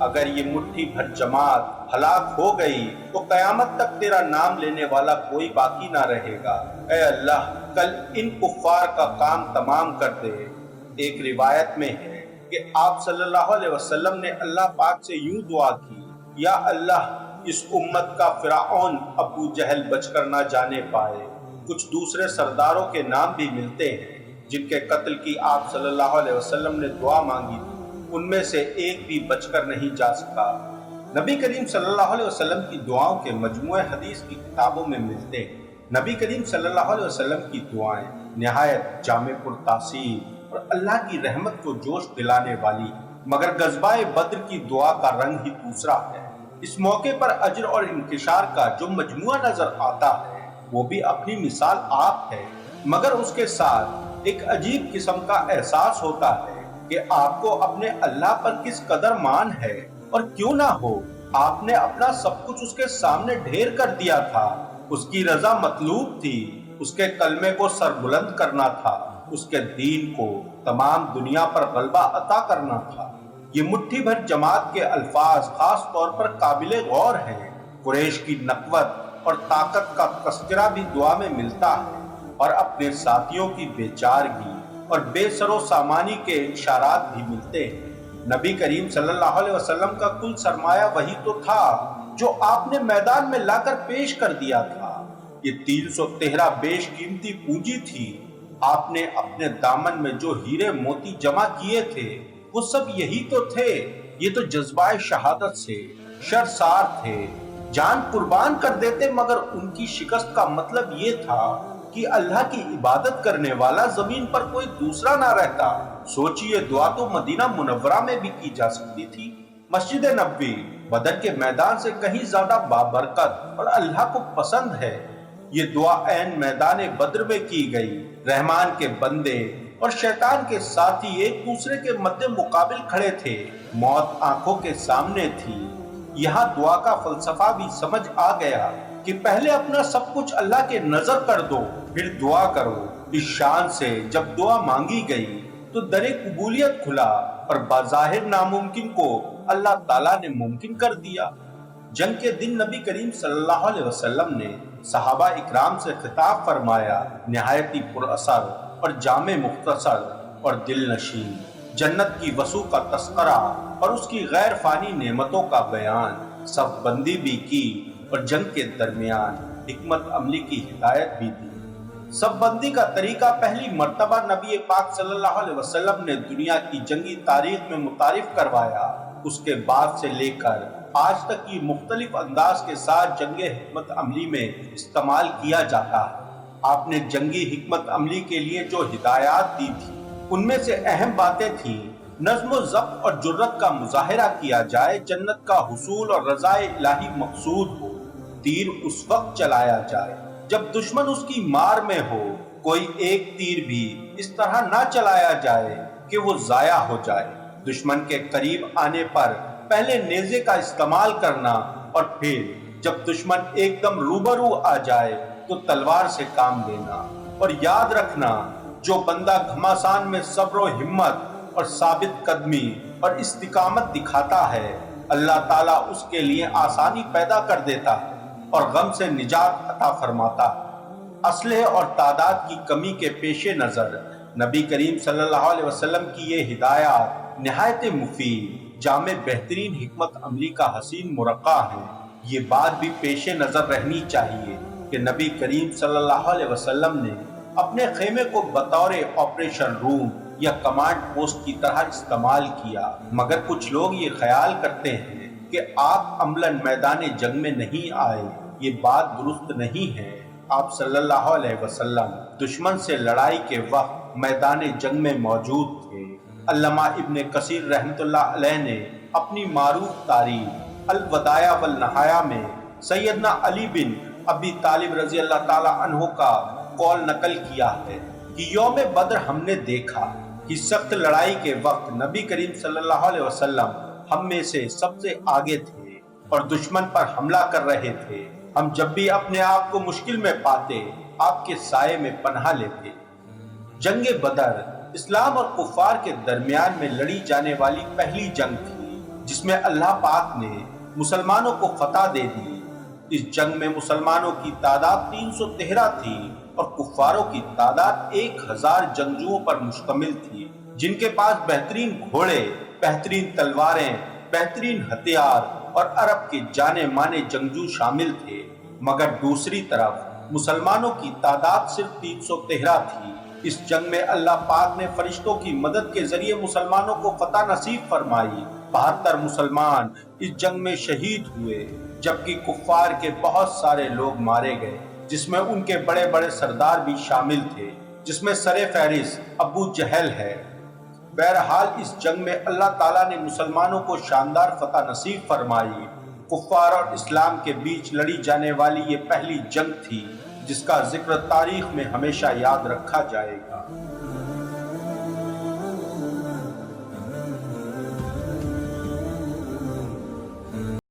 اگر یہ مٹھی بھر جماعت ہلاک ہو گئی تو قیامت تک تیرا نام لینے والا کوئی باقی نہ رہے گا۔ اے اللہ کل ان کفار کا کام تمام کر دے۔ ایک روایت میں ہے کہ آپ صلی اللہ علیہ وسلم نے اللہ پاک سے یوں دعا کی، یا اللہ اس امت کا فرعون ابو جہل بچ کر نہ جانے پائے۔ کچھ دوسرے سرداروں کے نام بھی ملتے ہیں جن کے قتل کی آپ صلی اللہ علیہ وسلم نے دعا مانگی تھی، ان میں سے ایک بھی بچ کر نہیں جا سکا۔ نبی کریم صلی اللہ علیہ وسلم کی دعاؤں کے مجموعے حدیث کی کتابوں میں ملتے ہیں۔ نبی کریم صلی اللہ علیہ وسلم کی دعائیں نہایت جامع پرتاثیر اور اللہ کی رحمت کو جوش دلانے والی، مگر غزوہ بدر کی دعا کا رنگ ہی دوسرا ہے۔ اس موقع پر اجر اور انتشار کا جو مجموعہ نظر آتا ہے وہ بھی اپنی مثال آپ ہے، مگر اس کے ساتھ ایک عجیب قسم کا احساس ہوتا ہے کہ آپ کو اپنے اللہ پر کس قدر مان ہے، اور کیوں نہ ہو آپ نے اپنا سب کچھ اس کے سامنے ڈھیر کر دیا تھا۔ اس کی رضا مطلوب تھی، اس کے کلمے کو سربلند کرنا تھا، اس کے دین کو تمام دنیا پر غلبہ عطا کرنا تھا۔ یہ مٹھی بھر جماعت کے الفاظ خاص طور پر قابل غور ہیں۔ قریش کی نقوت اور طاقت کا تذکرہ بھی دعا میں ملتا ہے، اور اپنے ساتھیوں کی بے چارگی اور بے سر و سامانی کے اشارات بھی ملتے ہیں۔ نبی کریم صلی اللہ علیہ وسلم کا کل سرمایہ وہی تو تھا جو آپ نے میدان میں لا کر پیش کر دیا تھا۔ یہ 313 بیش قیمتی پونجی تھی۔ آپ نے اپنے دامن میں جو ہیرے موتی جمع کیے تھے وہ سب یہی تو تھے۔ یہ تو جذبہ شہادت سے شرسار تھے، جان قربان کر دیتے، مگر ان کی شکست کا مطلب یہ تھا کہ اللہ کی عبادت کرنے والا زمین پر کوئی دوسرا نہ رہتا۔ سوچئے دعا تو مدینہ منورہ میں بھی کی جا سکتی تھی۔ مسجد نبوی بدر کے میدان سے کہیں زیادہ بابرکت اور اللہ کو پسند ہے۔ یہ دعا عین میدان بدر میں کی گئی۔ رحمان کے بندے اور شیطان کے ساتھی ایک دوسرے کے مد مقابل کھڑے تھے، موت آنکھوں کے سامنے تھی۔ یہاں دعا کا فلسفہ بھی سمجھ آ گیا کہ پہلے اپنا سب کچھ اللہ کے نظر کر دو، پھر دعا کرو۔ اس شان سے جب دعا مانگی گئی تو در قبولیت کھلا اور بظاہر ناممکن کو اللہ تعالیٰ نے ممکن کر دیا۔ جنگ کے دن نبی کریم صلی اللہ علیہ وسلم نے صحابہ اکرام سے خطاب فرمایا، نہایت ہی پر اثر اور جامع مختصر اور دل نشین، جنت کی وسوع کا تذکرہ اور اس کی غیر فانی نعمتوں کا بیان، صف بندی بھی کی اور جنگ کے درمیان حکمت عملی کی ہدایت بھی دی۔ صف بندی کا طریقہ پہلی مرتبہ نبی پاک صلی اللہ علیہ وسلم نے دنیا کی جنگی تاریخ میں متعارف کروایا۔ اس کے بعد سے لے کر آج تک یہ مختلف انداز کے ساتھ جنگ حکمت عملی میں استعمال کیا جاتا ہے۔ آپ نے جنگی حکمت عملی کے لیے جو ہدایات دی تھی ان میں سے اہم باتیں تھیں: نظم و ضبط اور جرت کا مظاہرہ کیا جائے، جنت کا حصول اور رضا الہی مقصود ہو، تیر اس وقت چلایا جائے جب دشمن اس کی مار میں ہو، کوئی ایک تیر بھی اس طرح نہ چلایا جائے کہ وہ ضائع ہو جائے، دشمن کے قریب آنے پر پہلے نیزے کا استعمال کرنا اور پھر جب دشمن ایک دم روبرو آ جائے تو تلوار سے کام لینا، اور یاد رکھنا جو بندہ گھمسان میں صبر و ہمت اور ثابت قدمی اور استقامت دکھاتا ہے، اللہ تعالیٰ اس کے لیے آسانی پیدا کر دیتا ہے اور غم سے نجات عطا فرماتا ہے۔ اسلحے اور تعداد کی کمی کے پیش نظر نبی کریم صلی اللہ علیہ وسلم کی یہ ہدایات نہایت مفید، جامع، بہترین حکمت عملی کا حسین مرقع ہے۔ یہ بات بھی پیش نظر رہنی چاہیے کہ نبی کریم صلی اللہ علیہ وسلم نے اپنے خیمے کو بطور آپریشن روم یا کمانڈ پوسٹ کی طرح استعمال کیا، مگر کچھ لوگ یہ خیال کرتے ہیں کہ آپ عملاً میدان جنگ میں نہیں آئے۔ یہ بات درست نہیں ہے۔ آپ صلی اللہ علیہ وسلم دشمن سے لڑائی کے وقت میدان جنگ میں موجود تھے۔ علامہ ابن کثیر رحمۃ اللہ علیہ نے اپنی معروف تاریخ الوداع والنہایہ میں سیدنا علی بن ابی طالب رضی اللہ تعالی عنہ کا قول نقل کیا ہے کہ یوم بدر ہم نے دیکھا کہ سخت لڑائی کے وقت نبی کریم صلی اللہ علیہ وسلم ہم میں سے سب سے آگے تھے اور دشمن پر حملہ کر رہے تھے۔ ہم جب بھی اپنے آپ کو مشکل میں پاتے آپ کے سائے میں پناہ لیتے۔ جنگ بدر اسلام اور کفار کے درمیان میں لڑی جانے والی پہلی جنگ تھی جس میں اللہ پاک نے مسلمانوں کو فتح دے دی۔ اس جنگ میں مسلمانوں کی تعداد 313 تھی اور کفاروں کی تعداد 1000 جنگجوؤں پر مشتمل تھی، جن کے پاس بہترین گھوڑے، بہترین تلواریں، بہترین ہتھیار اور عرب کے جانے مانے جنگجو شامل تھے۔ مگر دوسری طرف مسلمانوں کی تعداد صرف 313 تھی۔ اس جنگ میں اللہ پاک نے فرشتوں کی مدد کے ذریعے مسلمانوں کو فتح نصیب فرمائی۔ 72 مسلمان اس جنگ میں شہید ہوئے، جبکہ کفار کے بہت سارے لوگ مارے گئے، جس میں ان کے بڑے بڑے سردار بھی شامل تھے، جس میں سر فہرست ابو جہل ہے۔ بہرحال اس جنگ میں اللہ تعالیٰ نے مسلمانوں کو شاندار فتح نصیب فرمائی۔ کفار اور اسلام کے بیچ لڑی جانے والی یہ پہلی جنگ تھی جس کا ذکر تاریخ میں ہمیشہ یاد رکھا جائے گا۔